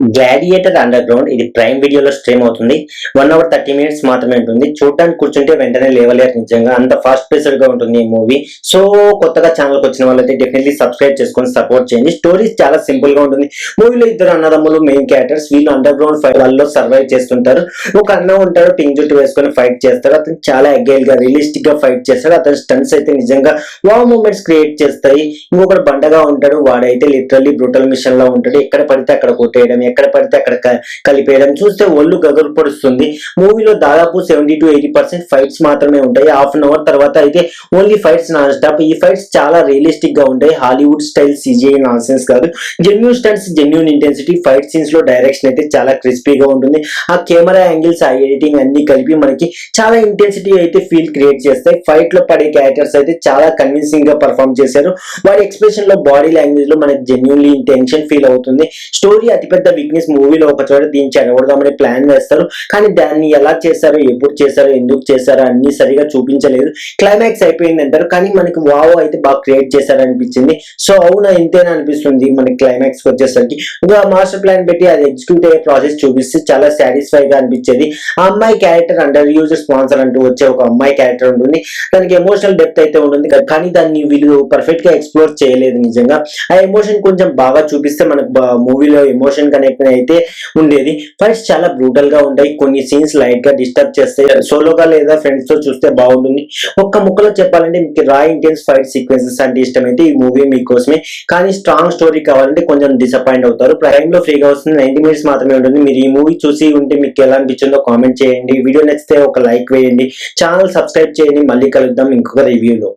Gladiator under ground ఇది prime వీడియోలో stream అవుతుంది. 1 అవర్ 30 మినిట్స్ మాత్రమే ఉంటుంది. చూడటానికి కూర్చుంటే వెంటనే లేవలేరు, నిజంగా అంత ఫాస్ట్ పేస్డ్ గా ఉంటుంది ఈ మూవీ. సో కొత్తగా ఛానల్ కి వచ్చిన వాళ్ళైతే డెఫినెట్లీ సబ్స్క్రైబ్ చేసుకొని సపోర్ట్ చేయండి. స్టోరీ చాలా సింపుల్ గా ఉంటుంది. మూవీలో ఇద్దరు అన్నదమ్ములు మెయిన్ క్యారెక్టర్స్. వీళ్ళు అండర్ గ్రౌండ్ ఫైట్ వాళ్ళలో సర్వైవ్ చేస్తుంటారు. ఒక అన్న ఉంటాడు, పింక్ జుట్టు వేసుకొని ఫైట్ చేస్తాడు. అతను చాలా అగైల్ గా రియలిస్టిక్ గా ఫైట్ చేస్తాడు. అతని స్టంట్స్ అయితే నిజంగా వావ్ మూమెంట్స్ క్రియేట్ చేస్తాయి. ఇంకొకటి బండగా ఉంటాడు, వాడైతే లిటరల్లీ బ్రూటల్ మిషన్ లో ఉంటాడు. ఎక్కడ పడితే అక్కడ కొట్టేయడం, ఎక్కడ పడితే అక్కడ కలిపేయడం చూస్తే ఒళ్ళు గగురు పడుస్తుంది. మూవీలో దాదాపు 70 to 80% ఫైట్స్ మాత్రమే ఉంటాయి. హాఫ్ అన్ అవర్ తర్వాత అయితే ఓన్లీ ఫైట్స్ నాన్ స్టాప్. ఈ ఫైట్స్ చాలా రియలిస్టిక్ గా ఉంటాయి. Hollywood style CGI nonsense కాదు. Genuine stunts, genuine intensity. Fight scenes లో డైరెక్షన్ అయితే చాలా క్రిస్పీగా ఉంటుంది. ఆ కెమెరా యాంగిల్స్, ఆ ఎడిటింగ్ అన్ని కలిపి మనకి చాలా ఇంటెన్సిటీ అయితే ఫీల్ క్రియేట్ చేస్తాయి. ఫైట్ లో పడే క్యారెక్టర్స్ అయితే చాలా కన్విన్సింగ్ గా పర్ఫామ్ చేశారు. వాడి ఎక్స్ప్రెషన్ లో, బాడీ లాంగ్వేజ్ లో మనకి జెన్యూన్లీ టెన్షన్ ఫీల్ అవుతుంది. స్టోరీ అతిపెద్ద వీక్నెస్. మూవీలో ఒక చోట దీన్ని చెడగొడదామని ప్లాన్ వేస్తారు, కానీ దాన్ని ఎలా చేశారో, ఎప్పుడు చేశారో, ఎందుకు చేశారో అన్ని సరిగా చూపించలేదు. క్లైమాక్స్ అయిపోయింది అంటారు, కానీ మనకి వావ్ అయితే బాగా క్రియేట్ చేశారు అనిపించింది. సో అవునా ఇంతేనా అనిపిస్తుంది మనకి క్లైమాక్స్ వచ్చేసరికి. ఒక మాస్టర్ ప్లాన్ పెట్టి అది ఎగ్జిక్యూట్ అయ్యే ప్రాసెస్ చూపిస్తే చాలా సాటిస్ఫై గా అనిపించేది. ఆ అమ్మాయి క్యారెక్టర్ అండర్ యూజర్ స్పాన్సర్ అంటూ వచ్చే ఒక అమ్మాయి క్యారెక్టర్ ఉంటుంది. దానికి ఎమోషనల్ డెప్త్ అయితే ఉంటుంది, కానీ దాన్ని వీళ్ళు పర్ఫెక్ట్ గా ఎక్స్ప్లోర్ చేయలేదు. నిజంగా ఆ ఎమోషన్ కొంచెం బాగా చూపిస్తే మనకు మూవీలో ఎమోషన్ కనెక్ట్ అయితే ఉండేది. ఫైట్స్ చాలా బ్రూటల్ గా ఉంటాయి. కొన్ని సీన్స్ లైట్ గా డిస్టర్బ్ చేస్తాయి. సోలోగా లేదా ఫ్రెండ్స్ తో చూస్తే బాగుంటుంది. ఒక్క ముక్కలో చెప్పాలంటే మీకు రా ఇంటెన్స్ ఫైట్ సీక్వెన్సెస్ అంటే ఇష్టమైతే ఈ మూవీ మీకోసమే. కానీ స్ట్రాంగ్ స్టోరీ కావాలంటే కొంచెం డిసప్పాయింట్ అవుతారు. ప్రైమ్ లో ఫ్రీగా వస్తుంది, 90 మినిట్స్ మాత్రమే ఉంటుంది. మీరు ఈ మూవీ చూసి ఉంటే మీకు ఎలా అనిపించిందో కామెంట్ చేయండి. వీడియో నచ్చితే ఒక లైక్ వేయండి, ఛానల్ సబ్స్క్రైబ్ చేయండి. మళ్ళీ కలుద్దాం ఇంకొక రివ్యూలో.